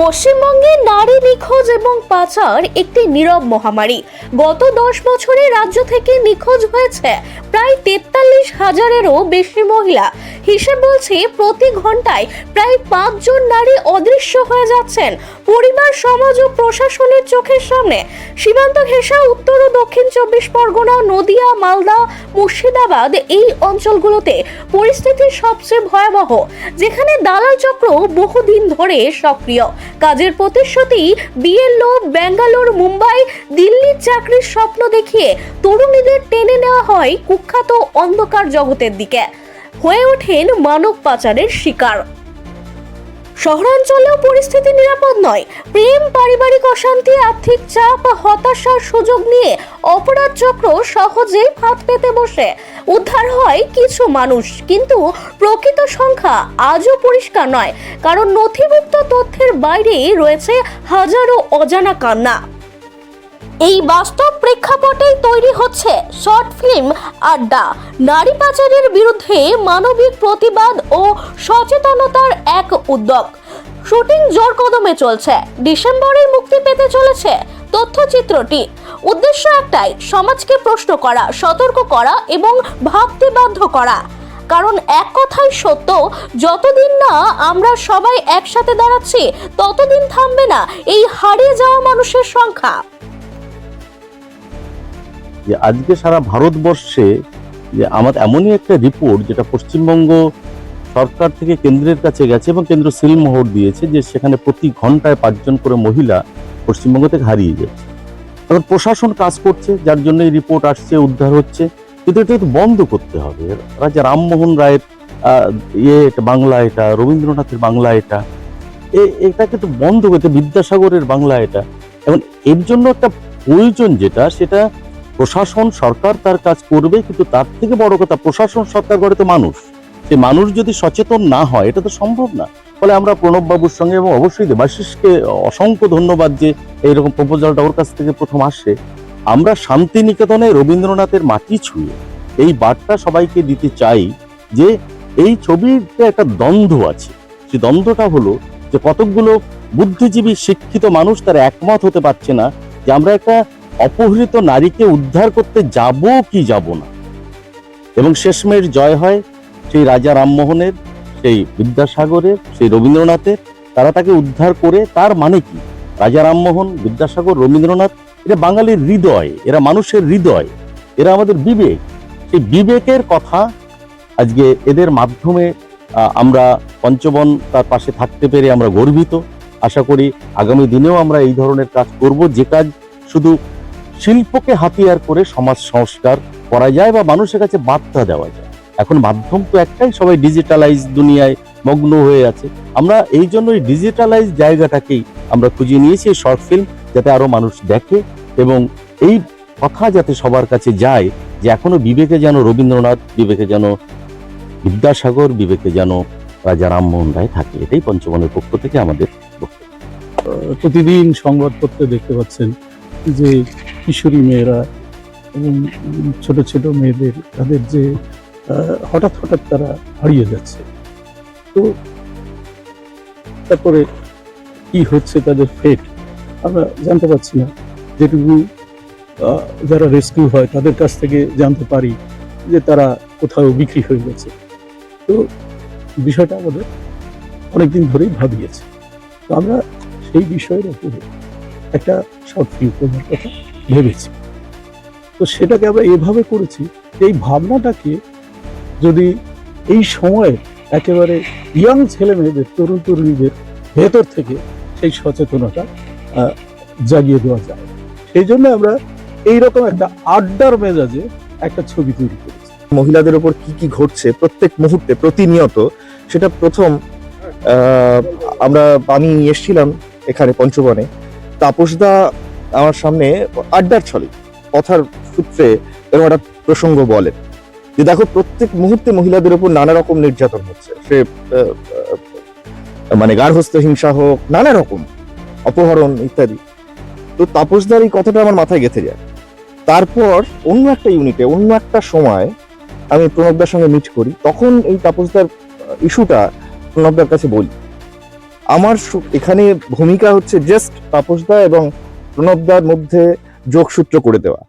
পশ্চিমবঙ্গে নারী নিখোঁজ এবং পাচার একটি নীরব মহামারী। গত 10 বছরে রাজ্য থেকে নিখোঁজ হয়েছে প্রায় 43,000-এরও বেশি মহিলা। হিসেব বলছে প্রতি ঘন্টায় প্রায় 5 জন নারী অদৃশ্য হয়ে যাচ্ছেন পরিবার, সমাজ ও প্রশাসনের চোখের সামনে। সীমান্ত ঘেঁষা উত্তর ও দক্ষিণ 24 পরগনা, নদিয়া, মালদা, মুর্শিদাবাদ এই অঞ্চলগুলোতে পরিস্থিতি সবচেয়ে ভয়াবহ, যেখানে দালাল চক্র বহুদিন ধরে সক্রিয়। কাজের প্রতিশ্রুতি, বিয়ের লোভ, বেঙ্গালুরু, মুম্বাই, দিল্লির চাকরির স্বপ্ন দেখিয়ে তরুণীদের টেনে নেওয়া হয় কুখ্যাত অন্ধকার জগতের দিকে, হয়ে ওঠেন মানব পাচারের শিকার। শহরাঞ্চলেও পরিস্থিতি নিরাপদ নয়। প্রেম, পারিবারিক অশান্তি, আর্থিক চাপ, হতাশার সুযোগ নিয়ে অপরাধ চক্র সহজেই ফাঁদ পেতে বসে। উদ্ধার হয় কিছু মানুষ, কিন্তু প্রকৃত সংখ্যা আজও পরিষ্কার নয়, কারণ নথিভুক্ত তথ্যের বাইরে রয়েছে হাজারো অজানা কান্না। এই বাস্তব প্রেক্ষাপটেই তৈরি হচ্ছে শর্ট ফিল্ম আড্ডা, নারী পাচারের বিরুদ্ধে মানবিক প্রতিবাদ ও সচেতনতার এক উদ্যোগ। শুটিং জোর কদমে চলছে। ডিসেম্বরে মুক্তি পেতে চলেছে তথ্যচিত্রটি। উদ্দেশ্য একটাই, সমাজকে প্রশ্ন করা, সতর্ক করা এবং ভাবতে বাধ্য করা। কারণ এক কথাই সত্য, যতদিন না আমরা সবাই একসাথে দাঁড়াচ্ছি, ততদিন থামবে না এই হারিয়ে যাওয়া মানুষের সংখ্যা। যে আজকে সারা ভারতবর্ষে যে আমাদের এমনই একটা রিপোর্ট, যেটা পশ্চিমবঙ্গ সরকার থেকে কেন্দ্রের কাছে গেছে এবং কেন্দ্র সিলমোহর দিয়েছে, যে সেখানে প্রতি ঘন্টায় 5 জন করে মহিলা পশ্চিমবঙ্গ থেকে হারিয়ে যাচ্ছে। এখন প্রশাসন কাজ করছে, যার জন্য এই রিপোর্ট আসছে, উদ্ধার হচ্ছে, কিন্তু এটা তো বন্ধ করতে হবে। রাজা রামমোহন রায়ের এটা বাংলা, এটা রবীন্দ্রনাথের বাংলা, এটাকে তো বন্ধ করতে, বিদ্যাসাগরের বাংলা এটা। এবং এর জন্য একটা প্রয়োজন যেটা, সেটা প্রশাসন সরকার তার কাজ করবে, কিন্তু তার থেকে বড় কথা প্রশাসন সরকার করে তো মানুষ। সে মানুষ যদি সচেতন না হয়, এটা তো সম্ভব না। ফলে আমরা প্রণব বাবুর সঙ্গে, এবং অবশ্যই দেবাশিসকে অসংখ্য ধন্যবাদ যে এইরকম প্রপোজালটা ওর কাছ থেকে প্রথম আসে। আমরা শান্তিনিকেতনে রবীন্দ্রনাথের মাটি ছুঁয়ে এই বার্তা সবাইকে দিতে চাই যে এই ছবিতে একটা দ্বন্দ্ব আছে। সেই দ্বন্দ্বটা হলো যে কতকগুলো বুদ্ধিজীবী শিক্ষিত মানুষ তারা একমত হতে পারছে না যে আমরা একটা অপহৃত নারীকে উদ্ধার করতে যাব কি যাব না। এবং শেষমেশ জয় হয় সেই রাজা রামমোহনের, সেই বিদ্যাসাগরের, সেই রবীন্দ্রনাথের। তারা তাকে উদ্ধার করে, তার মানে কি, রাজা রামমোহন, বিদ্যাসাগর, রবীন্দ্রনাথ এটা বাঙালির হৃদয়, এরা মানুষের হৃদয়, এরা আমাদের বিবেক। সেই বিবেকের কথা আজকে এদের মাধ্যমে আমরা পঞ্চবন তার পাশে থাকতে পেরে আমরা গর্বিত। আশা করি আগামী দিনেও আমরা এই ধরনের কাজ করব, যে কাজ শুধু শিল্পকে হাতিয়ার করে সমাজ সংস্কার করা যায় বা মানুষের কাছে বার্তা দেওয়া যায়। এখন মাধ্যম তো একটাই, সবাই ডিজিটালাইজ দুনিয়ায় মগ্ন হয়ে আছে। আমরা এই জন্য এই ডিজিটালাইজ জায়গাটাকেই আমরা খুঁজে নিয়েছি, এই শর্ট ফিল্ম, যাতে আরো মানুষ দেখে এবং এই কথা যাতে সবার কাছে যায় যে এখনো বিবেকে যেন রবীন্দ্রনাথ, বিবেকে যেন বিদ্যাসাগর, বিবেকে যেন রাজা রামমোহন রায় থাকে। এটাই পঞ্চবনের পক্ষ থেকে আমাদের বক্তব্য। প্রতিদিন সংবাদপত্রে দেখতে পাচ্ছেন যে কিশোরী মেয়েরা এবং ছোট ছোট মেয়েদের, তাদের যে হঠাৎ হঠাৎ তারা হারিয়ে যাচ্ছে। তো তারপরে কি হচ্ছে তাদের ফেট আমরা জানতে পারছি না। যেটুকু যারা রেস্কিউ হয় তাদের কাছ থেকে জানতে পারি যে তারা কোথাও বিক্রি হয়ে গেছে। তো বিষয়টা আমাদের অনেকদিন ধরেই ভাবিয়েছে। তো আমরা সেই বিষয়ের উপরে একটা শর্ট ফিল্ম করার কথা ভেবেছি। তো সেটাকে আমরা এভাবে করেছি, এই ভাবনাটাকে যদি এই সময়ে একেবারে ইয়াং ছেলে মেয়েদের, তরুণ তরুণীদের ভেতর থেকে সেই সচেতনতা জাগিয়ে দেওয়া যায়, সেই জন্য আমরা এইরকম একটা আড্ডার মেজাজে একটা ছবি তৈরি করেছি। মহিলাদের উপর কি কি ঘটছে প্রত্যেক মুহূর্তে, প্রতিনিয়ত, সেটা প্রথম আমি এসেছিলাম এখানে পঞ্চবনে। তাপসদা আমার সামনে আড্ডার ছলে, কথার সূত্রে এরকম একটা প্রসঙ্গ বলেন যে দেখো প্রত্যেক মুহূর্তে মহিলাদের উপর নানা রকম নির্যাতন হচ্ছে, সে মানে গার্হস্থ্য হিংসা হোক, নানা রকম অপহরণ ইত্যাদি। তো তাপসদার এই কথাটা আমার মাথায় গেঁথে যায়। তারপর অন্য একটা ইউনিটে, অন্য একটা সময় আমি প্রণবদার সঙ্গে মিট করি, তখন এই তাপসদার ইস্যুটা প্রণবদার কাছে বলি। আমার এখানে ভূমিকা হচ্ছে জাস্ট তাপসদা এবং প্রণবদার মধ্যে যোগসূত্র করে দেওয়া।